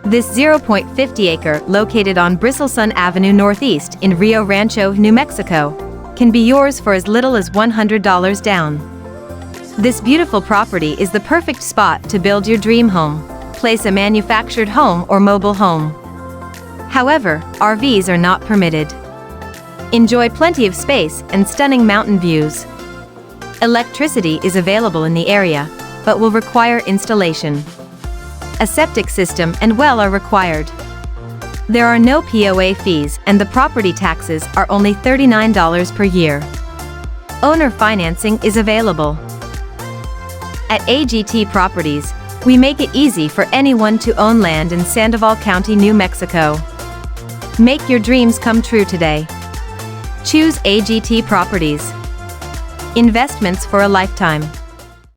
This 0.50-acre, located on Bristlesone Avenue Northeast in Rio Rancho, New Mexico, can be yours for as little as $100 down. This beautiful property is the perfect spot to build your dream home, place a manufactured home or mobile home. However, RVs are not permitted. Enjoy plenty of space and stunning mountain views. Electricity is available in the area, but will require installation. A septic system and well are required. There are no POA fees and the property taxes are only $39 per year. Owner financing is available. At AGT Properties, we make it easy for anyone to own land in Sandoval County, New Mexico. Make your dreams come true today. Choose AGT Properties. Investments for a lifetime.